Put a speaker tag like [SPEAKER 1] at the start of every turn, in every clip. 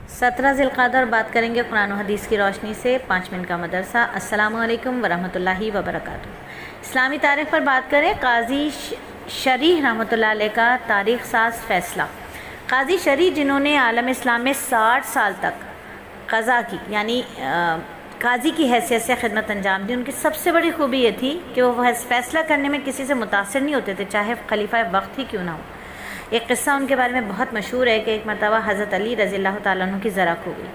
[SPEAKER 1] 17 ذوالقعدہ بات کریں گے قرآن و حدیث کی روشنی سے 5 منٹ کا مدرسہ۔ السلام علیکم ورحمۃ اللہ وبرکاتہ۔ اسلامی تاریخ پر بات کریں، قاضی شریح رحمۃ اللہ علیہ کا تاریخ ساز فیصلہ۔ قاضی شریح جنہوں نے عالم اسلام میں 60 سال تک قضا کی یعنی قاضی کی حیثیت سے خدمت انجام دی، ان کی سب سے بڑی خوبی یہ تھی کہ وہ فیصلہ کرنے میں کسی سے متاثر نہیں ہوتے تھے، چاہے خلیفہ وقت ہی کیوں نہ ہو۔ ایک قصہ ان کے بارے میں بہت مشہور ہے کہ ایک مرتبہ حضرت علی رضی اللہ تعالیٰ عنہ کی ذرا کھو گئی،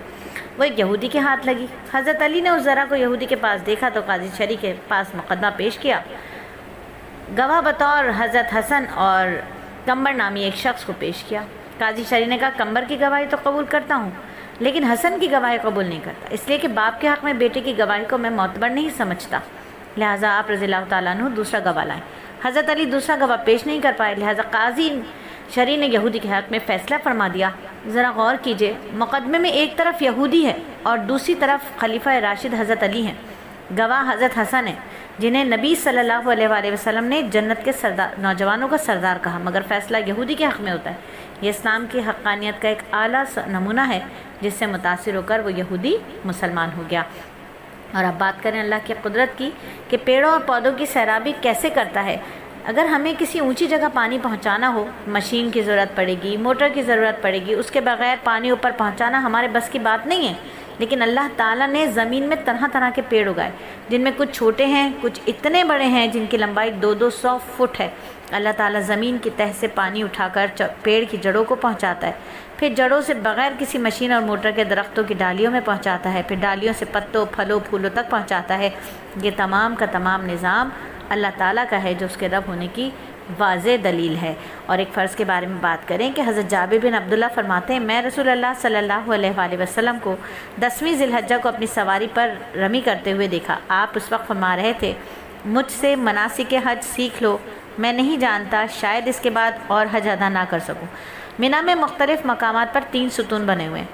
[SPEAKER 1] وہ ایک یہودی کے ہاتھ لگی۔ حضرت علی نے اس ذرا کو یہودی کے پاس دیکھا تو قاضی شریح کے پاس مقدمہ پیش کیا، گواہ بطور حضرت حسن اور کمبر نامی ایک شخص کو پیش کیا۔ قاضی شریح نے کہا، کمبر کی گواہی تو قبول کرتا ہوں لیکن حسن کی گواہی قبول نہیں کرتا، اس لیے کہ باپ کے حق میں بیٹے کی گواہی کو میں معتبر نہیں سمجھتا، لہٰذا آپ رضی اللہ تعالیٰ عنہ دوسرا گواہ لائیں۔ حضرت علی دوسرا گواہ پیش نہیں کر پائے، لہٰذا قاضی شریح نے یہودی کے حق میں فیصلہ فرما دیا۔ ذرا غور کیجئے، مقدمے میں ایک طرف یہودی ہے اور دوسری طرف خلیفہ راشد حضرت علی ہیں، گواہ حضرت حسن ہیں جنہیں نبی صلی اللہ علیہ وآلہ وسلم نے جنت کے نوجوانوں کا سردار کہا، مگر فیصلہ یہودی کے حق میں ہوتا ہے۔ یہ اسلام کی حقانیت کا ایک اعلیٰ نمونہ ہے جس سے متاثر ہو کر وہ یہودی مسلمان ہو گیا۔ اور اب بات کریں اللہ کی قدرت کی کہ پیڑوں اور پودوں کی سیرابی کیسے کرتا ہے۔ اگر ہمیں کسی اونچی جگہ پانی پہنچانا ہو، مشین کی ضرورت پڑے گی، موٹر کی ضرورت پڑے گی، اس کے بغیر پانی اوپر پہنچانا ہمارے بس کی بات نہیں ہے۔ لیکن اللہ تعالیٰ نے زمین میں طرح طرح کے پیڑ اگائے، جن میں کچھ چھوٹے ہیں، کچھ اتنے بڑے ہیں جن کی لمبائی 200 فٹ ہے۔ اللہ تعالیٰ زمین کی تہ سے پانی اٹھا کر پیڑ کی جڑوں کو پہنچاتا ہے، پھر جڑوں سے بغیر کسی مشین اور موٹر کے درختوں کی ڈالیوں میں پہنچاتا ہے، پھر ڈالیوں سے پتوں، پھلوں، پھولوں تک پہنچاتا ہے۔ یہ تمام کا تمام نظام اللہ تعالیٰ کا ہے جو اس کے رب ہونے کی واضح دلیل ہے۔ اور ایک فرض کے بارے میں بات کریں کہ حضرت جابر بن عبداللہ فرماتے ہیں، میں رسول اللہ صلی اللہ علیہ وآلہ وسلم کو 10ویں ذی الحجہ کو اپنی سواری پر رمی کرتے ہوئے دیکھا۔ آپ اس وقت فرما رہے تھے، مجھ سے مناسک حج سیکھ لو، میں نہیں جانتا شاید اس کے بعد اور حج ادا نہ کر سکوں۔ مینا میں مختلف مقامات پر 3 ستون بنے ہوئے ہیں،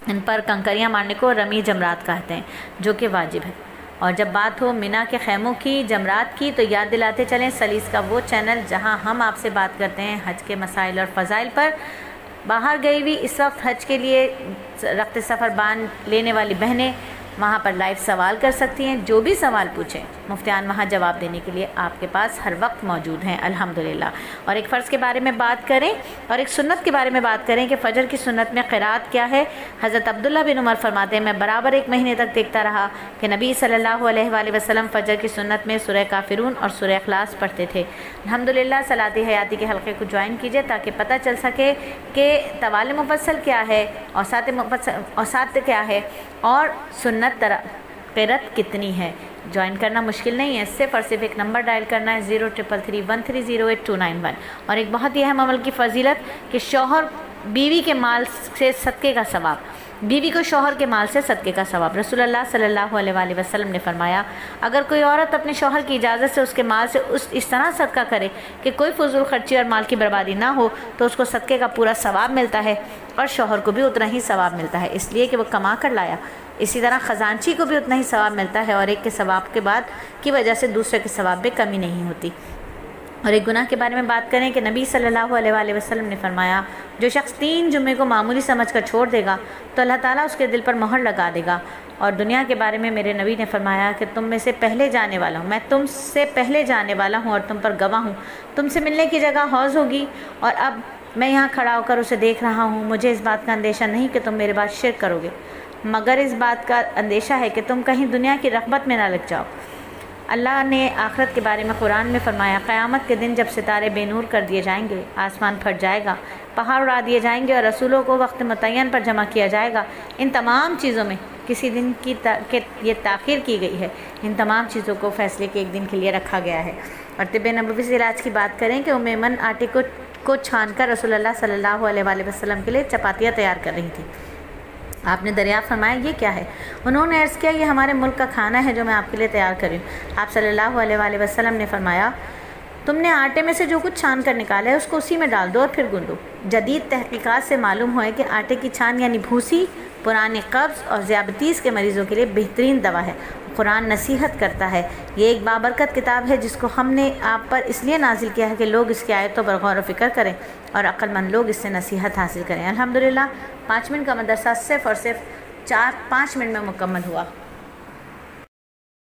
[SPEAKER 1] ان پر کنکریاں مارنے کو رمی جمرات کہتے ہیں جو کہ واجب ہے۔ اور جب بات ہو مینا کے خیموں کی، جمرات کی، تو یاد دلاتے چلیں سلیس کا وہ چینل جہاں ہم آپ سے بات کرتے ہیں حج کے مسائل اور فضائل پر۔ باہر گئی ہوئی اس وقت حج کے لیے رخت سفر باندھ لینے والی بہنیں وہاں پر لائیو سوال کر سکتی ہیں، جو بھی سوال پوچھیں مفتیان وہاں جواب دینے کے لیے آپ کے پاس ہر وقت موجود ہیں الحمدللہ۔ اور ایک فرض کے بارے میں بات کریں اور ایک سنت کے بارے میں بات کریں کہ فجر کی سنت میں قرات کیا ہے۔ حضرت عبداللہ بن عمر فرماتے ہیں، میں برابر 1 مہینے تک دیکھتا رہا کہ نبی صلی اللہ علیہ وآلہ وسلم فجر کی سنت میں سورہ کافرون اور سورہ اخلاص پڑھتے تھے۔ الحمدللہ صلاۃ حیاتی کے حلقے کو جوائن کیجئے تاکہ پتہ چل سکے کہ طوال مفصل کیا ہے، اوساط کیا ہے اور سنت قرات کتنی ہے۔ جوائن کرنا مشکل نہیں ہے، صرف اور صرف ایک نمبر ڈائل کرنا ہے 0333130829 اور ایک بہت ہی اہم عمل کی فضیلت کہ شوہر بیوی کے مال سے صدقے کا ثواب، بیوی کو شوہر کے مال سے صدقے کا ثواب۔ رسول اللہ صلی اللہ علیہ وآلہ وسلم نے فرمایا، اگر کوئی عورت اپنے شوہر کی اجازت سے اس کے مال سے اس طرح صدقہ کرے کہ کوئی فضول خرچی اور مال کی بربادی نہ ہو تو اس کو صدقے کا پورا ثواب ملتا ہے اور شوہر کو بھی اتنا ہی ثواب ملتا ہے، اس لیے کہ وہ کما کر لایا۔ اسی طرح خزانچی کو بھی اتنا ہی ثواب ملتا ہے اور ایک کے ثواب کے بعد کی وجہ سے دوسرے کے ثواب میں کمی نہیں ہوتی۔ اور ایک گناہ کے بارے میں بات کریں کہ نبی صلی اللہ علیہ وآلہ وسلم نے فرمایا، جو شخص 3 جمعے کو معمولی سمجھ کر چھوڑ دے گا تو اللہ تعالیٰ اس کے دل پر مہر لگا دے گا۔ اور دنیا کے بارے میں میرے نبی نے فرمایا کہ تم میں سے پہلے جانے والا ہوں، میں تم سے پہلے جانے والا ہوں اور تم پر گواہ ہوں، تم سے ملنے کی جگہ حوض ہوگی اور اب میں یہاں کھڑا ہو کر اسے دیکھ رہا ہوں۔ مجھے اس بات کا اندیشہ نہیں کہ تم میرے بعد شرک کرو گے، مگر اس بات کا اندیشہ ہے کہ تم کہیں دنیا کی رغبت میں نہ لگ جاؤ۔ اللہ نے آخرت کے بارے میں قرآن میں فرمایا، قیامت کے دن جب ستارے بے نور کر دیے جائیں گے، آسمان پھٹ جائے گا، پہاڑ اڑا دیے جائیں گے اور رسولوں کو وقت متعین پر جمع کیا جائے گا، ان تمام چیزوں میں کسی دن کی یہ تاخیر کی گئی ہے، ان تمام چیزوں کو فیصلے کے ایک دن کے لیے رکھا گیا ہے۔ اور طب نبوی سے علاج کی بات کریں کہ ایمن آٹے کو چھان کر رسول اللہ صلی اللہ علیہ وآلہ وسلم کے لیے چپاتیاں تیار کر رہی تھی۔ آپ نے دریافت فرمایا، یہ کیا ہے؟ انہوں نے عرض کیا، یہ ہمارے ملک کا کھانا ہے جو میں آپ کے لیے تیار کر رہی ہوں۔ آپ صلی اللہ علیہ وآلہ وسلم نے فرمایا، تم نے آٹے میں سے جو کچھ چھان کر نکالا ہے اس کو اسی میں ڈال دو اور پھر گوندو۔ جدید تحقیقات سے معلوم ہوا ہے کہ آٹے کی چھان یعنی بھوسی پرانے قبض اور ذیابطیس کے مریضوں کے لیے بہترین دوا ہے۔ قرآن نصیحت کرتا ہے۔ یہ ایک بابرکت کتاب ہے جس کو ہم نے آپ پر اس لیے نازل کیا ہے کہ لوگ اس کی آیتوں پر غور و فکر کریں اور عقل مند لوگ اس سے نصیحت حاصل کریں۔ الحمدللہ 5 منٹ کا مدرسہ صرف اور صرف 5 منٹ میں مکمل ہوا۔